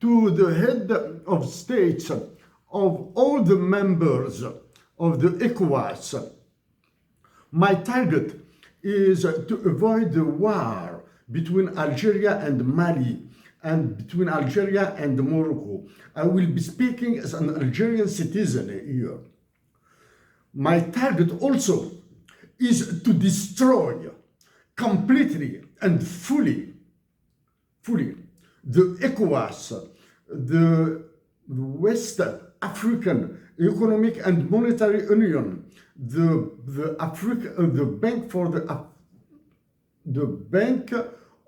to the head of states of all the members of the ECOWAS. My target is to avoid the war between Algeria and Mali and between Algeria and Morocco. I will be speaking as an Algerian citizen here. My target also is to destroy completely and fully the ECOWAS, the West African Economic and Monetary Union, the Bank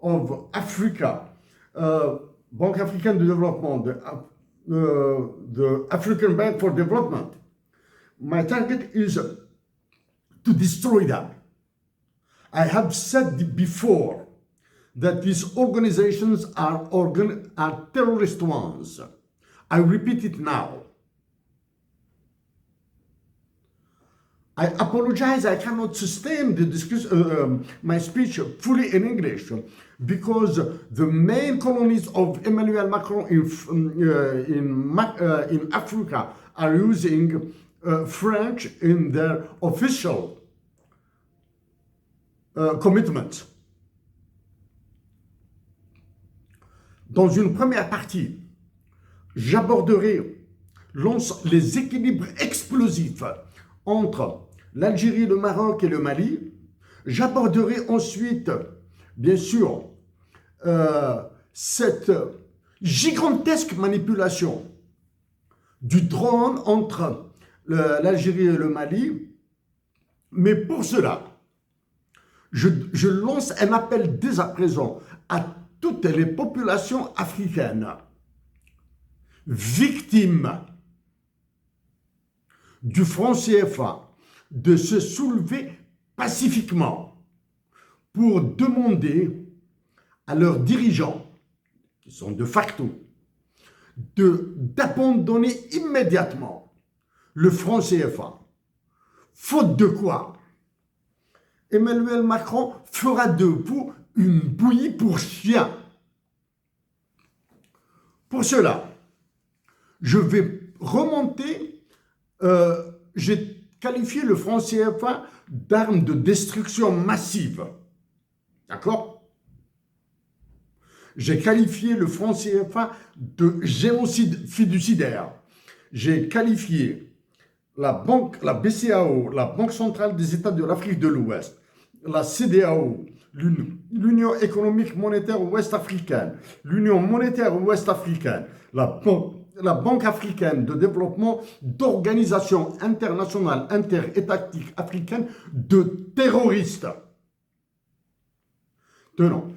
of Africa, Banque Africaine de Développement, the African Bank for Development. My target is to destroy them. I have said before that these organizations are terrorist ones. I repeat it now. I apologize, I cannot sustain the my speech fully in English because the main colonies of Emmanuel Macron in Africa are using French in their official commitment. Dans une première partie, j'aborderai les équilibres explosifs entre l'Algérie, le Maroc et le Mali. J'aborderai ensuite, bien sûr, cette gigantesque manipulation du drone entre l'Algérie et le Mali. Mais pour cela, je lance un appel dès à présent à toutes les populations africaines victimes du franc CFA de se soulever pacifiquement pour demander à leurs dirigeants, qui sont de facto, d'abandonner immédiatement le franc CFA. Faute de quoi, Emmanuel Macron fera de vous une bouillie pour chiens. Pour cela, je vais remonter, j'ai qualifié le franc CFA d'arme de destruction massive. D'accord? J'ai qualifié le franc CFA de génocide fiduciaire. J'ai qualifié la BCAO, la Banque centrale des États de l'Afrique de l'Ouest, la CEDEAO, l'Union économique monétaire ouest-africaine, l'Union monétaire ouest-africaine, la Banque africaine de développement, d'organisation internationale interétatique africaine de terroristes. Tenons,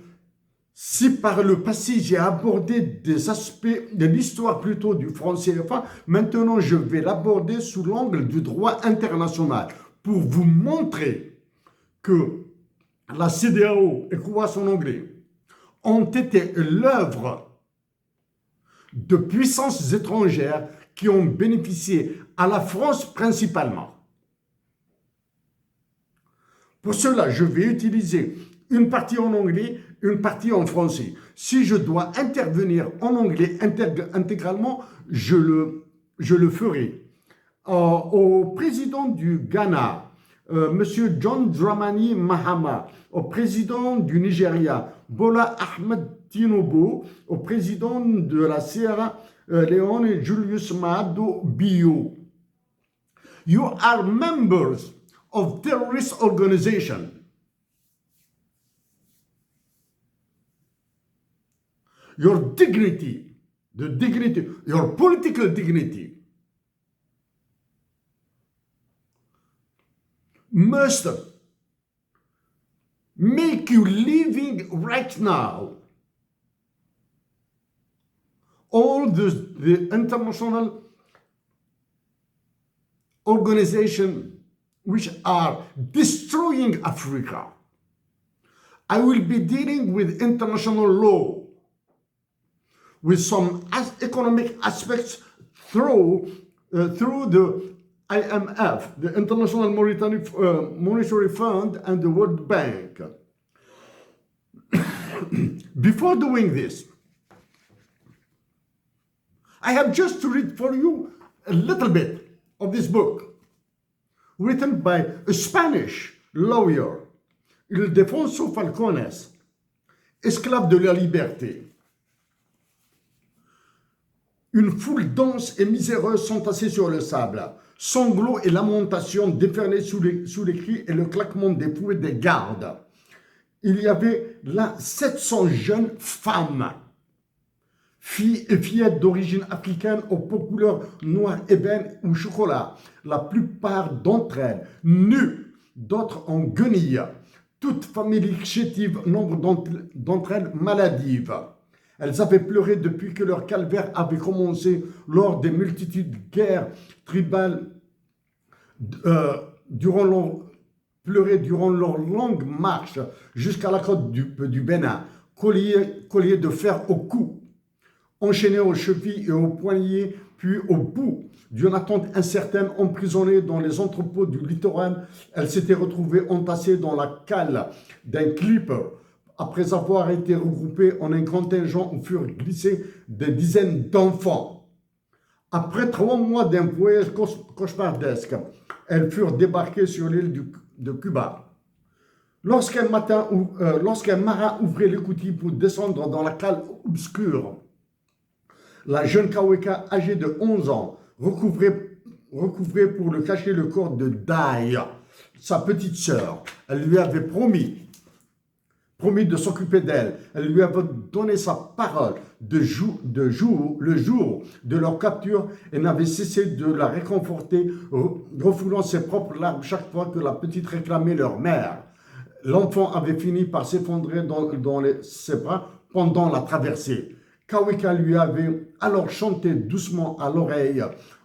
si par le passé j'ai abordé des aspects de l'histoire plutôt du franc CFA, maintenant je vais l'aborder sous l'angle du droit international pour vous montrer que la CEDEAO, ECOWAS en anglais, ont été l'œuvre de puissances étrangères qui ont bénéficié à la France principalement. Pour cela, je vais utiliser une partie en anglais, une partie en français. Si je dois intervenir en anglais intégralement, je le ferai. Au président du Ghana, Monsieur John Dramani Mahama, au président du Nigeria, Bola Ahmed Tinubu, au président de la Sierra Leone, Julius Maado Bio. You are members of terrorist organization. Your dignity, your political dignity must make you living right now. All the international organizations which are destroying Africa. I will be dealing with international law, with some economic aspects through the IMF, the International Monetary Fund, and the World Bank. Before doing this, I have just to read for you a little bit of this book, written by a Spanish lawyer, Ildefonso Falcones, esclave de la liberté. Une foule dense et miséreuse s'entassait sur le sable. Sanglots et lamentations déferlaient sous les cris et le claquement des fouets des gardes. Il y avait là 700 jeunes femmes, filles et fillettes d'origine africaine aux peaux couleur noir ébène ou chocolat. La plupart d'entre elles nues, d'autres en guenilles. Toutes familles chétives, nombre d'entre elles maladives. Elles avaient pleuré depuis que leur calvaire avait commencé lors des multitudes de guerres tribales durant leur longue marche jusqu'à la côte du Bénin, colliers de fer au cou, enchaînés aux chevilles et aux poignets, puis au bout d'une attente incertaine, emprisonnée dans les entrepôts du littoral. Elles s'étaient retrouvées entassées dans la cale d'un clipper. Après avoir été regroupées en un contingent où furent glissés des dizaines d'enfants. Après 3 mois d'un voyage cauchemardesque, elles furent débarquées sur l'île de Cuba. Lorsqu'un marin ouvrait l'écoutille pour descendre dans la cale obscure, la jeune Kaweka, âgée de 11 ans, recouvrait pour le cacher le corps de Dai, sa petite sœur. Elle lui avait promis de s'occuper d'elle. Elle lui avait donné sa parole le jour de leur capture et n'avait cessé de la réconforter, refoulant ses propres larmes chaque fois que la petite réclamait leur mère. L'enfant avait fini par s'effondrer dans ses bras pendant la traversée. Kaweka lui avait alors chanté doucement à l'oreille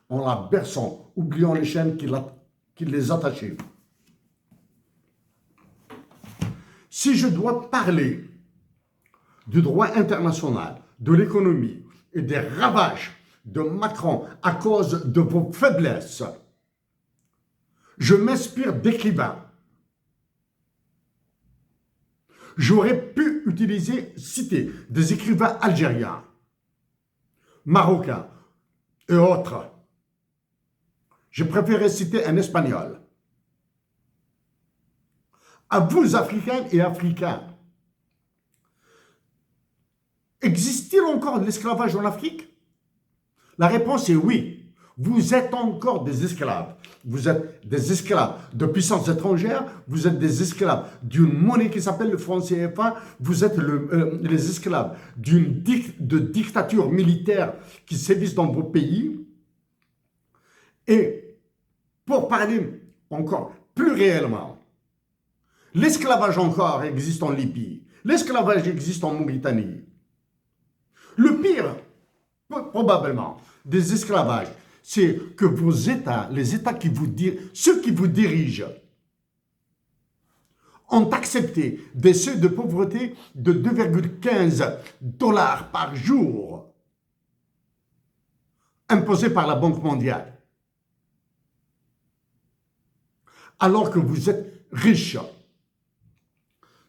en la berçant, oubliant les chaînes qui les attachaient. Si je dois parler du droit international, de l'économie et des ravages de Macron à cause de vos faiblesses, je m'inspire d'écrivains. J'aurais pu citer des écrivains algériens, marocains et autres. J'ai préféré citer un espagnol. À vous, Africains et Africains, existe-t-il encore de l'esclavage en Afrique? La réponse est oui. Vous êtes encore des esclaves. Vous êtes des esclaves de puissances étrangères. Vous êtes des esclaves d'une monnaie qui s'appelle le franc CFA. Vous êtes les esclaves de dictatures militaires qui sévissent dans vos pays. Et pour parler encore plus réellement, l'esclavage encore existe en Libye. L'esclavage existe en Mauritanie. Le pire, probablement, des esclavages, c'est que vos États, ceux qui vous dirigent, ont accepté des seuils de pauvreté de 2,15 $ par jour imposés par la Banque mondiale. Alors que vous êtes riches.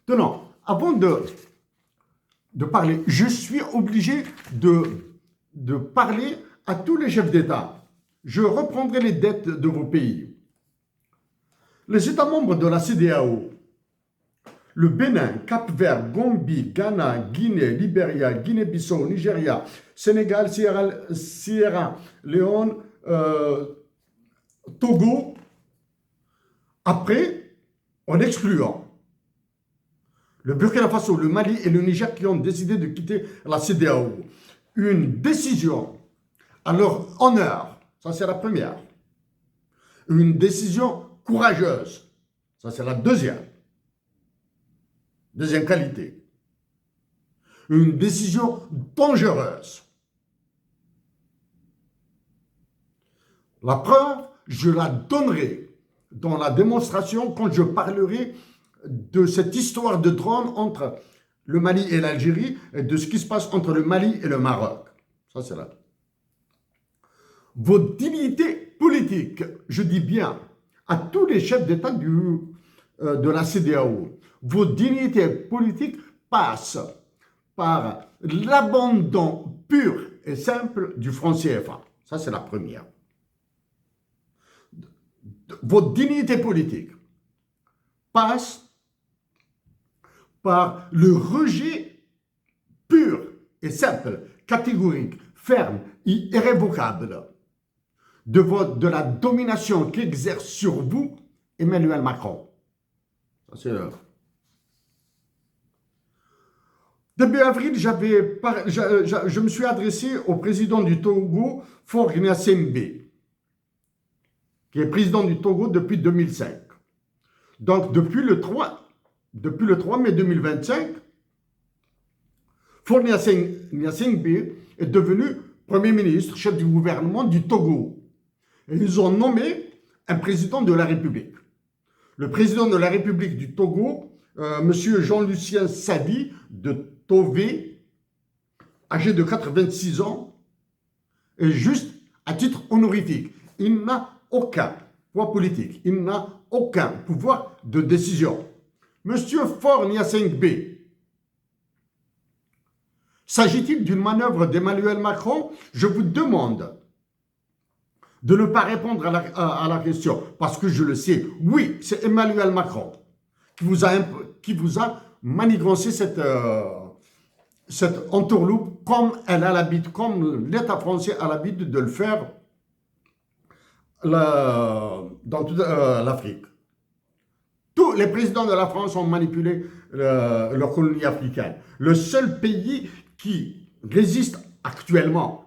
Non, avant de parler, je suis obligé de parler à tous les chefs d'État. Je reprendrai les dettes de vos pays. Les États membres de la CEDEAO, le Bénin, Cap-Vert, Gambie, Ghana, Guinée, Libéria, Guinée-Bissau, Nigeria, Sénégal, Sierra Leone, Togo, après, en excluant le Burkina Faso, le Mali et le Niger qui ont décidé de quitter la CEDEAO. Une décision à leur honneur, ça c'est la première. Une décision courageuse, ça c'est la deuxième. Deuxième qualité. Une décision dangereuse. La preuve, je la donnerai dans la démonstration quand je parlerai de cette histoire de drone entre le Mali et l'Algérie et de ce qui se passe entre le Mali et le Maroc. Ça, c'est là. Vos dignités politiques, je dis bien à tous les chefs d'État de la CEDEAO, vos dignités politiques passent par l'abandon pur et simple du franc CFA. Ça, c'est la première. Votre dignité politique passe par le rejet pur et simple, catégorique, ferme et irrévocable de la domination qu'exerce sur vous Emmanuel Macron. Ça, c'est début avril, je me suis adressé au président du Togo, Faure Gnassingbé, qui est président du Togo depuis 2005. Donc, depuis le 3 mai 2025, Faure Gnassingbé est devenu Premier ministre, chef du gouvernement du Togo. Et ils ont nommé un président de la République. Le président de la République du Togo, M. Jean-Lucien Sadi de Tové, âgé de 86 ans, est juste à titre honorifique. Il n'a aucun poids politique, il n'a aucun pouvoir de décision. Monsieur Faure Gnassingbé, s'agit-il d'une manœuvre d'Emmanuel Macron? Je vous demande de ne pas répondre à la question, parce que je le sais. Oui, c'est Emmanuel Macron qui vous a manigancé cette entourloupe comme l'État français a l'habitude de le faire dans toute l'Afrique. Tous les présidents de la France ont manipulé leur colonie africaine. Le seul pays qui résiste actuellement,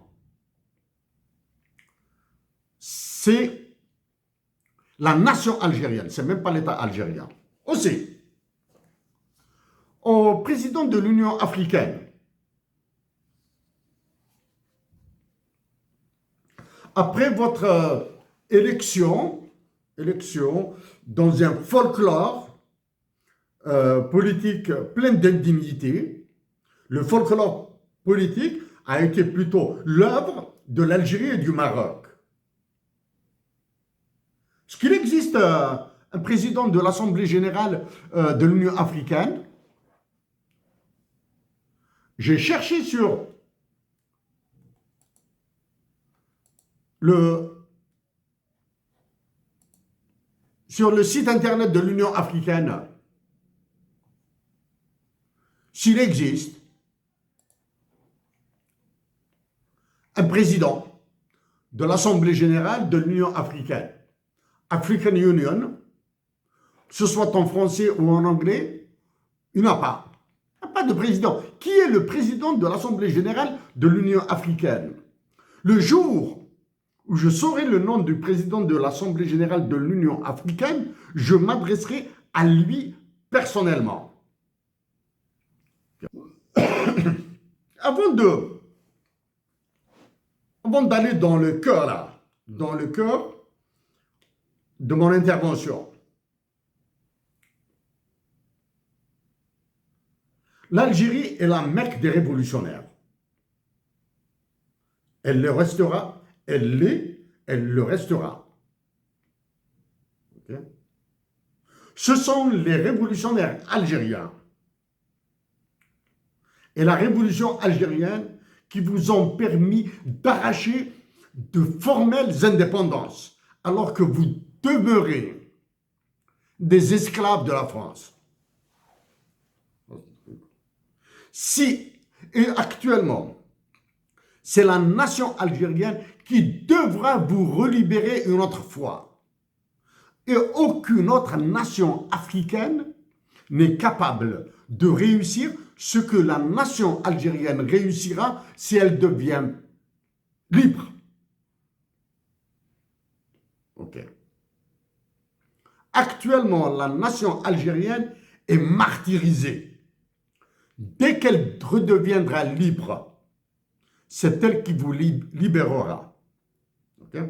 c'est la nation algérienne, c'est même pas l'État algérien. Aussi, au président de l'Union africaine, après votre élection dans un folklore politique plein d'indignité, le folklore politique a été plutôt l'œuvre de l'Algérie et du Maroc. Est-ce qu'il existe un président de l'Assemblée générale de l'Union africaine? J'ai cherché sur le site internet de l'Union africaine s'il existe un président de l'Assemblée générale de l'Union africaine. African Union, ce soit en français ou en anglais, il n'y en a pas. Il n'y a pas de président. Qui est le président de l'Assemblée générale de l'Union africaine? Le jour où je saurai le nom du président de l'Assemblée générale de l'Union africaine, je m'adresserai à lui personnellement. Avant d'aller dans le cœur, de mon intervention, l'Algérie est la Mecque des révolutionnaires. Elle le restera, elle l'est, elle le restera. Okay? Ce sont les révolutionnaires algériens et la révolution algérienne qui vous ont permis d'arracher de formelles indépendances, alors que vous demeurez des esclaves de la France. Et actuellement, c'est la nation algérienne qui devra vous relibérer une autre fois. Et aucune autre nation africaine n'est capable de réussir ce que la nation algérienne réussira si elle devient libre. Ok. Actuellement, la nation algérienne est martyrisée. Dès qu'elle redeviendra libre, c'est elle qui vous libérera. Okay?